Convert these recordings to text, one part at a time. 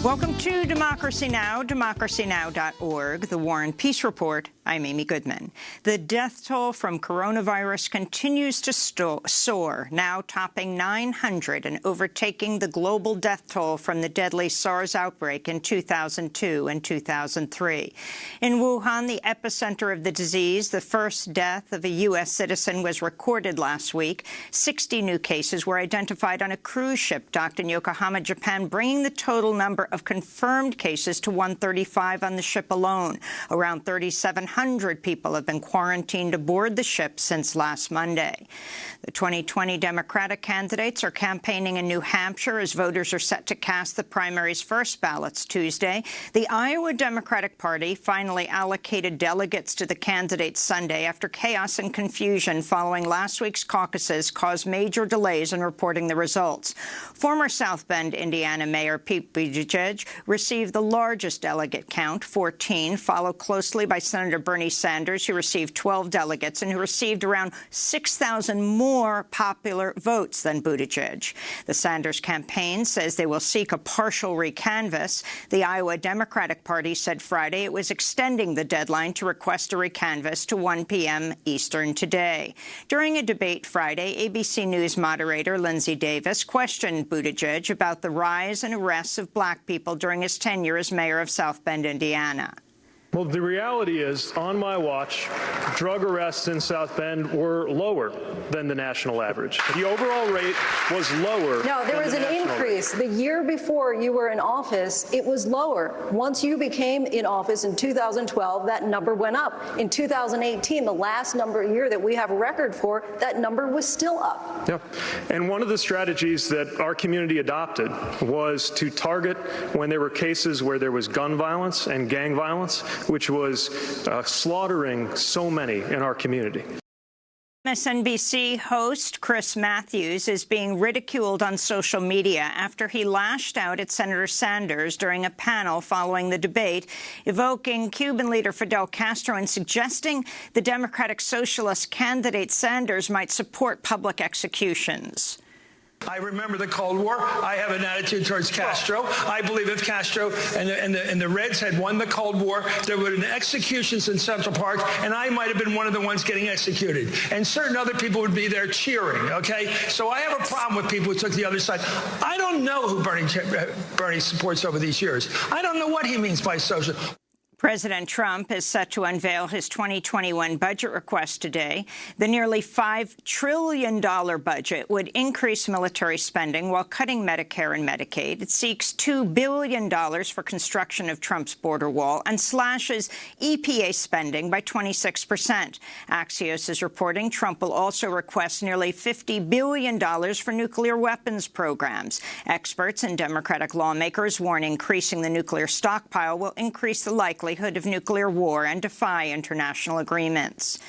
Welcome to Democracy Now!, democracynow.org, the War and Peace Report. I'm Amy Goodman. The death toll from coronavirus continues to soar, now topping 900 and overtaking the global death toll from the deadly SARS outbreak in 2002 and 2003. In Wuhan, the epicenter of the disease, the first death of a U.S. citizen was recorded last week. 60 new cases were identified on a cruise ship docked in Yokohama, Japan, bringing the total number of confirmed cases to 135 on the ship alone. Around 3,700 people have been quarantined aboard the ship since last Monday. The 2020 Democratic candidates are campaigning in New Hampshire as voters are set to cast the primary's first ballots Tuesday. The Iowa Democratic Party finally allocated delegates to the candidates Sunday after chaos and confusion following last week's caucuses caused major delays in reporting the results. Former South Bend, Indiana Mayor Pete Buttigieg received the largest delegate count, 14, followed closely by Senator Bernie Sanders, who received 12 delegates and who received around 6,000 more popular votes than Buttigieg. The Sanders campaign says they will seek a partial recanvass. The Iowa Democratic Party said Friday it was extending the deadline to request a recanvass to 1 p.m. Eastern today. During a debate Friday, ABC News moderator Lindsay Davis questioned Buttigieg about the rise and arrests of black people during his tenure as mayor of South Bend, Indiana. Well, the reality is, on my watch, drug arrests in South Bend were lower than the national average. The overall rate was lower. No, there was an increase. The year before you were in office, it was lower. Once you became in office in 2012, that number went up. In 2018, the last year that we have a record for, that number was still up. Yep. And one of the strategies that our community adopted was to target when there were cases where there was gun violence and gang violence, which was slaughtering so many in our community. MSNBC host Chris Matthews is being ridiculed on social media after he lashed out at Senator Sanders during a panel following the debate, evoking Cuban leader Fidel Castro and suggesting the Democratic Socialist candidate Sanders might support public executions. I remember the Cold War. I have an attitude towards Castro. I believe if Castro and the Reds had won the Cold War, there would have been executions in Central Park, and I might have been one of the ones getting executed. And certain other people would be there cheering, okay? So I have a problem with people who took the other side. I don't know who Bernie supports over these years. I don't know what he means by social. President Trump is set to unveil his 2021 budget request today. The nearly $5 trillion budget would increase military spending while cutting Medicare and Medicaid. It seeks $2 billion for construction of Trump's border wall and slashes EPA spending by 26%. Axios is reporting Trump will also request nearly $50 billion for nuclear weapons programs. Experts and Democratic lawmakers warn increasing the nuclear stockpile will increase the likelihood of nuclear war and defy international agreements.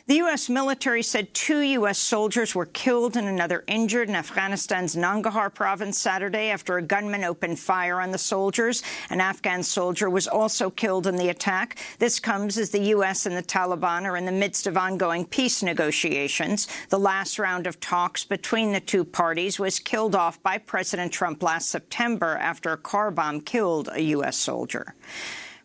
The U.S. military said 2 U.S. soldiers were killed and another injured in Afghanistan's Nangarhar province Saturday after a gunman opened fire on the soldiers. An Afghan soldier was also killed in the attack. This comes as the U.S. and the Taliban are in the midst of ongoing peace negotiations. The last round of talks between the two parties was killed off by President Trump last September after a car bomb killed a U.S. soldier.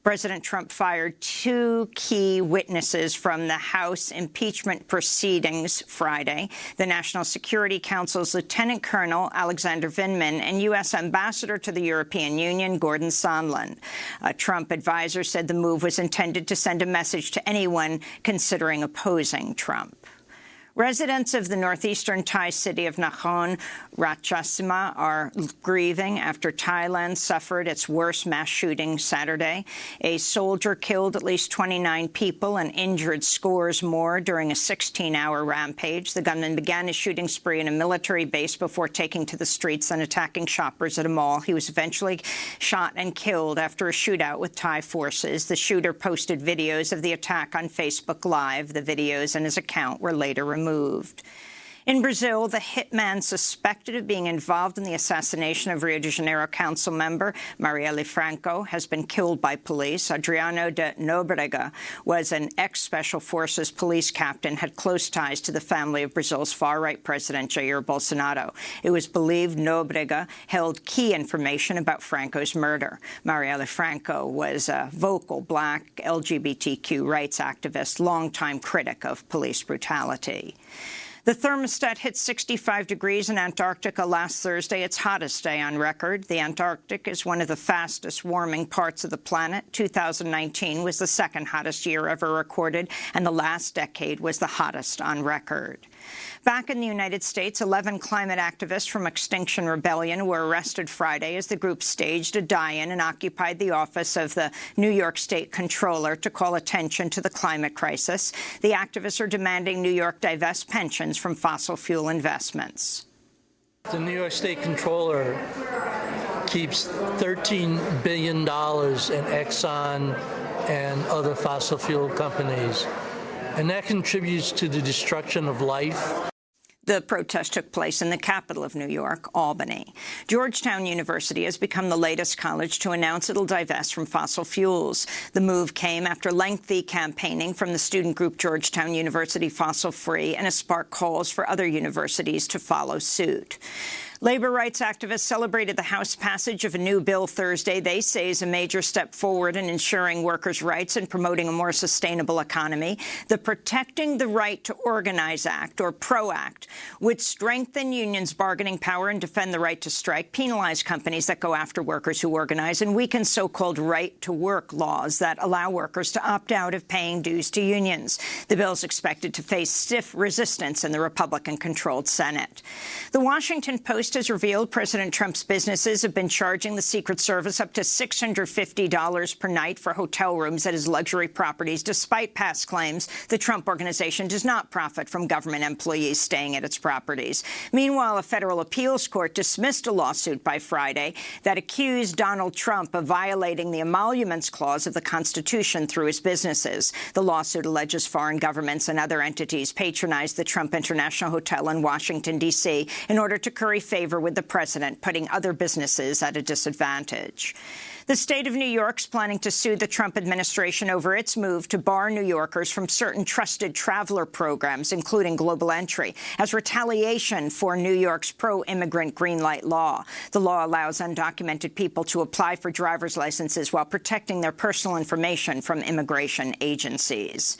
President Trump fired 2 key witnesses from the House impeachment proceedings Friday. The National Security Council's Lieutenant Colonel Alexander Vindman and U.S. Ambassador to the European Union Gordon Sondland. A Trump advisor said the move was intended to send a message to anyone considering opposing Trump. Residents of the northeastern Thai city of Nakhon Ratchasima are grieving after Thailand suffered its worst mass shooting Saturday. A soldier killed at least 29 people and injured scores more during a 16-hour rampage. The gunman began his shooting spree in a military base before taking to the streets and attacking shoppers at a mall. He was eventually shot and killed after a shootout with Thai forces. The shooter posted videos of the attack on Facebook Live. The videos and his account were later removed. In Brazil, the hitman suspected of being involved in the assassination of Rio de Janeiro council member Marielle Franco has been killed by police. Adriano de Nóbrega was an ex-Special Forces police captain, had close ties to the family of Brazil's far-right president Jair Bolsonaro. It was believed Nóbrega held key information about Franco's murder. Marielle Franco was a vocal black LGBTQ rights activist, longtime critic of police brutality. The thermostat hit 65 degrees in Antarctica last Thursday, its hottest day on record. The Antarctic is one of the fastest warming parts of the planet. 2019 was the second hottest year ever recorded, and the last decade was the hottest on record. Back in the United States, 11 climate activists from Extinction Rebellion were arrested Friday as the group staged a die-in and occupied the office of the New York State Comptroller to call attention to the climate crisis. The activists are demanding New York divest pensions from fossil fuel investments. The New York State Comptroller keeps $13 billion in Exxon and other fossil fuel companies, and that contributes to the destruction of life. The protest took place in the capital of New York, Albany. Georgetown University has become the latest college to announce it'll divest from fossil fuels. The move came after lengthy campaigning from the student group Georgetown University Fossil Free, and has sparked calls for other universities to follow suit. Labor rights activists celebrated the House passage of a new bill Thursday they say is a major step forward in ensuring workers' rights and promoting a more sustainable economy. The Protecting the Right to Organize Act, or PRO Act, would strengthen unions' bargaining power and defend the right to strike, penalize companies that go after workers who organize, and weaken so-called right-to-work laws that allow workers to opt out of paying dues to unions. The bill is expected to face stiff resistance in the Republican-controlled Senate. The Washington Post has revealed President Trump's businesses have been charging the Secret Service up to $650 per night for hotel rooms at his luxury properties, despite past claims the Trump Organization does not profit from government employees staying at its properties. Meanwhile, a federal appeals court dismissed a lawsuit by Friday that accused Donald Trump of violating the emoluments clause of the Constitution through his businesses. The lawsuit alleges foreign governments and other entities patronized the Trump International Hotel in Washington, D.C. in order to curry favor with the president, putting other businesses at a disadvantage. The state of New York is planning to sue the Trump administration over its move to bar New Yorkers from certain trusted traveler programs, including Global Entry, as retaliation for New York's pro-immigrant green light law. The law allows undocumented people to apply for driver's licenses while protecting their personal information from immigration agencies.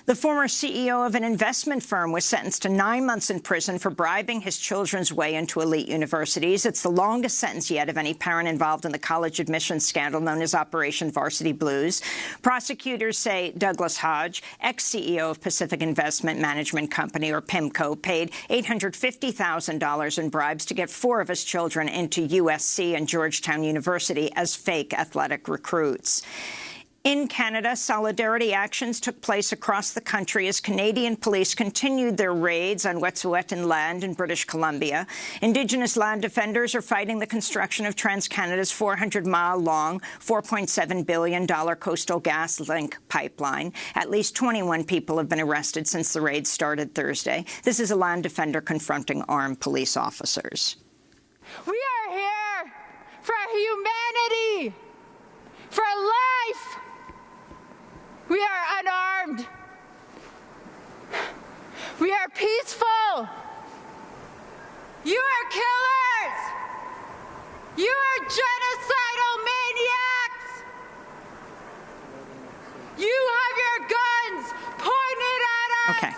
The former CEO of an investment firm was sentenced to 9 months in prison for bribing his children's way into elite universities. It's the longest sentence yet of any parent involved in the college admissions scandal known as Operation Varsity Blues. Prosecutors say Douglas Hodge, ex-CEO of Pacific Investment Management Company, or PIMCO, paid $850,000 in bribes to get 4 of his children into USC and Georgetown University as fake athletic recruits. In Canada, solidarity actions took place across the country as Canadian police continued their raids on Wet'suwet'en land in British Columbia. Indigenous land defenders are fighting the construction of TransCanada's 400-mile-long, $4.7 billion Coastal GasLink pipeline. At least 21 people have been arrested since the raid started Thursday. This is a land defender confronting armed police officers. We are here for humanity, for life. We are unarmed. We are peaceful. You are killers. You are genocidal maniacs. You have your guns pointed at us. Okay.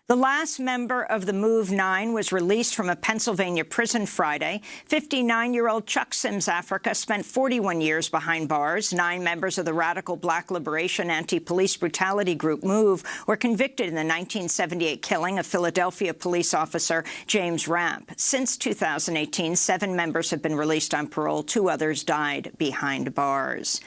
The last member of the Move 9 was released from a Pennsylvania prison Friday. 59-year-old Chuck Sims Africa spent 41 years behind bars. 9 members of the radical black liberation anti-police brutality group Move were convicted in the 1978 killing of Philadelphia police officer James Ramp. Since 2018, 7 members have been released on parole. 2 others died behind bars.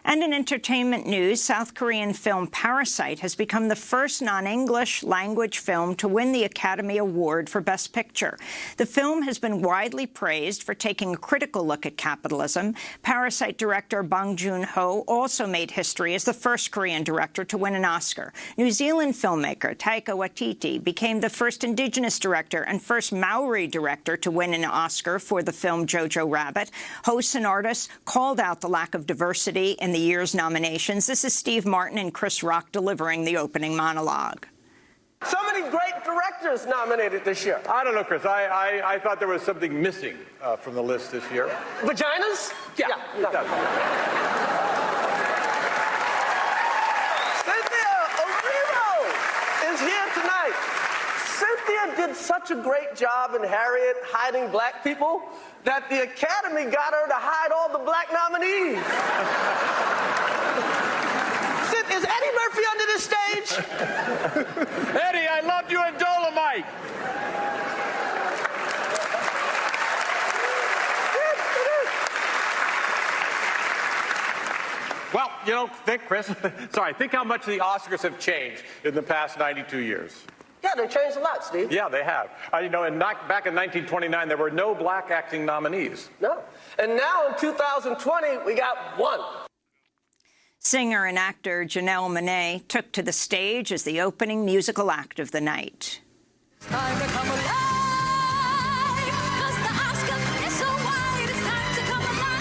And in entertainment news, South Korean film Parasite has become the first non-English language film to win the Academy Award for Best Picture. The film has been widely praised for taking a critical look at capitalism. Parasite director Bong Joon-ho also made history as the first Korean director to win an Oscar. New Zealand filmmaker Taika Waititi became the first Indigenous director and first Maori director to win an Oscar for the film Jojo Rabbit. Hosts and artists called out the lack of diversity in the year's nominations. This is Steve Martin and Chris Rock delivering the opening monologue. So many great directors nominated this year. I don't know, Chris. I thought there was something missing from the list this year. Vaginas? Yeah. No. Cynthia Erivo is here tonight. Cynthia did such a great job in Harriet hiding black people that the Academy got her to hide all the black nominees. Is Eddie Murphy under this stage? Eddie, I loved you in Dolomite. Well, you know, think how much the Oscars have changed in the past 92 years. Yeah, they changed a lot, Steve. Yeah, they have. You know, and back in 1929, there were no black acting nominees. No. And now in 2020, we got one. Singer and actor Janelle Monáe took to the stage as the opening musical act of the night. It's time to come alive, 'cause the Oscar is so white, it's time to come alive.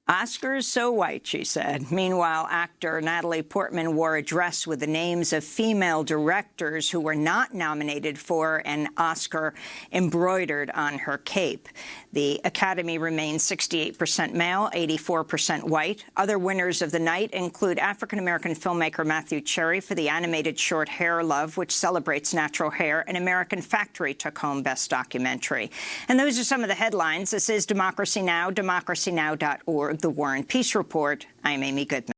Oscars so white, she said. Meanwhile, actor Natalie Portman wore a dress with the names of female directors who were not nominated for an Oscar embroidered on her cape. The Academy remains 68% male, 84% white. Other winners of the night include African-American filmmaker Matthew Cherry for the animated short Hair Love, which celebrates natural hair, and American Factory took home Best Documentary. And those are some of the headlines. This is Democracy Now!, democracynow.org, The War and Peace Report. I'm Amy Goodman.